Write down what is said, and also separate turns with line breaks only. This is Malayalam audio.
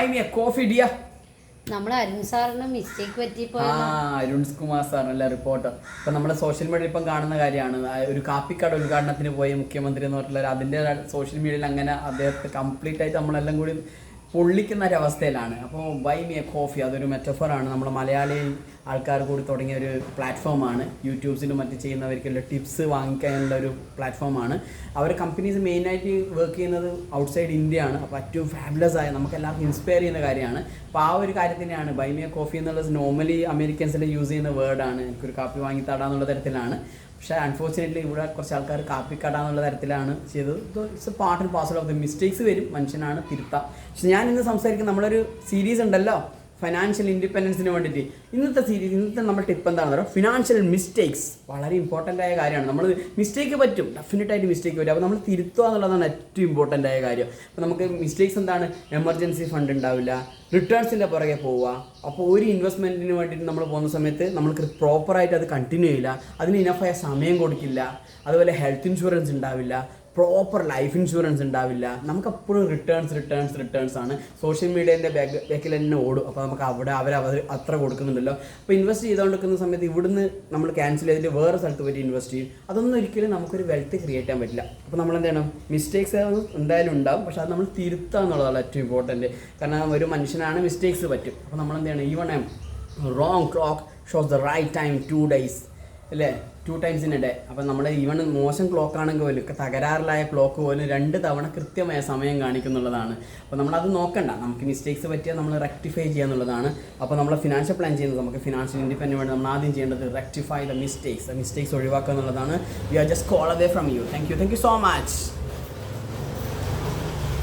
By me A coffee ഡിയ.
നമ്മൾ അരുൺ സാറിന് മിസ്റ്റേക്ക് പറ്റിയപ്പോ
അരുൺ കുമാർ സാറിനല്ല റിപ്പോർട്ടർ. ഇപ്പം നമ്മുടെ സോഷ്യൽ മീഡിയയിൽ ഇപ്പം കാണുന്ന കാര്യമാണ്. ഒരു കാപ്പിക്കട ഉദ്ഘാടനത്തിന് പോയ മുഖ്യമന്ത്രി എന്ന് പറഞ്ഞിട്ടുള്ള അതിൻ്റെ സോഷ്യൽ മീഡിയയിൽ അങ്ങനെ അദ്ദേഹത്തെ കംപ്ലീറ്റ് ആയിട്ട് നമ്മളെല്ലാം കൂടി പൊള്ളിക്കുന്ന ഒരവസ്ഥയിലാണ്. അപ്പോൾ ബൈ മീ എ കോഫി അതൊരു മെറ്റഫറാണ്. നമ്മുടെ മലയാളി ആൾക്കാർ കൂടി തുടങ്ങിയ ഒരു പ്ലാറ്റ്ഫോമാണ്. യൂട്യൂബ്സിലും മറ്റ് ചെയ്യുന്നവർക്കുള്ള ടിപ്സ് വാങ്ങിക്കാനുള്ള ഒരു പ്ലാറ്റ്ഫോമാണ്. അവർ കമ്പനീസ് മെയിനായിട്ട് വർക്ക് ചെയ്യുന്നത് ഔട്ട്സൈഡ് ഇന്ത്യ ആണ്. അപ്പോൾ ഏറ്റവും ഫാബുലസ് ആയ നമുക്ക് എല്ലാവർക്കും ഇൻസ്പയർ ചെയ്യുന്ന കാര്യമാണ്. അപ്പോൾ ആ ഒരു കാര്യത്തിനെയാണ് ബൈ മീ എ കോഫി എന്നുള്ളത് നോർമലി അമേരിക്കൻസിൽ യൂസ് ചെയ്യുന്ന വേർഡാണ്. എനിക്കൊരു കാപ്പി വാങ്ങി തടാന്നുള്ള തരത്തിലാണ്. പക്ഷേ അൺഫോർച്ചുനേറ്റ്ലി ഇവിടെ കുറച്ച് ആൾക്കാർ കാപ്പിക്കട എന്നുള്ള തരത്തിലാണ് ചെയ്തത്. It's A part and parcel of the mistakes വരും, മനുഷ്യനാണ്, തിരുത്താം. പക്ഷെ ഞാൻ ഇന്ന് സംസാരിക്കുന്ന നമ്മളൊരു സീരീസ് ഉണ്ടല്ലോ ഫൈനാൻഷ്യൽ ഇൻഡിപെൻഡൻസിന് വേണ്ടിയിട്ട്. ഇന്നത്തെ നമ്മുടെ ടിപ്പ് എന്താണെന്ന് പറയുക, ഫിനാൻഷ്യൽ മിസ്റ്റേക്സ് വളരെ ഇമ്പോർട്ടൻ്റ് ആയ കാര്യമാണ്. നമ്മൾ മിസ്റ്റേക്ക് പറ്റും, ഡെഫിനറ്റായിട്ട് മിസ്റ്റേക്ക് പറ്റും. അപ്പോൾ നമ്മൾ തിരുത്തുക എന്നുള്ളതാണ് ഏറ്റവും ഇമ്പോർട്ടൻ്റ് ആയ കാര്യം. അപ്പോൾ നമുക്ക് മിസ്റ്റേക്സ് എന്താണ്, എമർജൻസി ഫണ്ട് ഉണ്ടാവില്ല, റിട്ടേൺസിൻ്റെ പുറകെ പോവുക. അപ്പോൾ ഒരു ഇൻവെസ്റ്റ്മെൻറ്റിന് വേണ്ടിയിട്ട് നമ്മൾ പോകുന്ന സമയത്ത് നമ്മൾക്ക് പ്രോപ്പറായിട്ട് അത് കണ്ടിന്യൂ ചെയ്യില്ല, അതിന് ഇനഫായ സമയം കൊടുക്കില്ല. അതുപോലെ ഹെൽത്ത് ഇൻഷുറൻസ് ഉണ്ടാവില്ല, പ്രോപ്പർ ലൈഫ് ഇൻഷുറൻസ് ഉണ്ടാവില്ല. നമുക്കെപ്പോഴും റിട്ടേൺസ് ആണ്. സോഷ്യൽ മീഡിയേൻ്റെ ബാക്കിൽ തന്നെ ഓടും. അപ്പോൾ നമുക്ക് അവർ അത്ര കൊടുക്കുന്നുണ്ടല്ലോ. അപ്പോൾ ഇൻവെസ്റ്റ് ചെയ്തുകൊണ്ടിരിക്കുന്ന സമയത്ത് ഇവിടുന്ന് നമ്മൾ ക്യാൻസൽ ചെയ്തിട്ട് വേറെ സ്ഥലത്ത് പോയിട്ട് ഇൻവെസ്റ്റ് ചെയ്യും. അതൊന്നും ഒരിക്കലും നമുക്കൊരു വെൽത്ത് ക്രിയേറ്റ് ചെയ്യാൻ പറ്റില്ല. അപ്പോൾ നമ്മൾ എന്ത് ചെയ്യണം, മിസ്റ്റേക്സ് എന്തായാലും ഉണ്ടാവും, പക്ഷേ അത് നമ്മൾ തിരുത്തുക എന്നുള്ളതാണ് ഏറ്റവും ഇമ്പോർട്ടൻറ്റ്. കാരണം ഒരു മനുഷ്യനാണ്, മിസ്റ്റേക്സ് പറ്റും. അപ്പോൾ നമ്മൾ എന്ത് ചെയ്യണം, even wrong clock shows the right time 2 days അല്ലേ, 2 times in a day. അപ്പോൾ നമ്മുടെ ഈവൺ മോശം ക്ലോക്ക് ആണെങ്കിൽ പോലും, തകരാറിലായ ക്ലോക്ക് പോലും 2 തവണ കൃത്യമായ സമയം കാണിക്കുന്നുള്ളതാണ്. അപ്പോൾ നമ്മളത് നോക്കണ്ട, നമുക്ക് മിസ്റ്റേക്സ് പറ്റിയാൽ നമ്മൾ റെക്ടിഫൈ ചെയ്യുക എന്നുള്ളതാണ്. അപ്പോൾ നമ്മൾ ഫിനാൻഷ്യൽ പ്ലാൻ ചെയ്യുന്നത്, നമുക്ക് ഫിനാൻഷ്യൽ ഇൻഡിപെൻഡൻറ്റ് വേണ്ടി നമ്മൾ ആദ്യം ചെയ്യേണ്ടത് റെക്ടിഫൈ ദ മിസ്റ്റേക്സ് ഒഴിവാക്കുക എന്നുള്ളതാണ്. We are just call away from you. Thank you so much.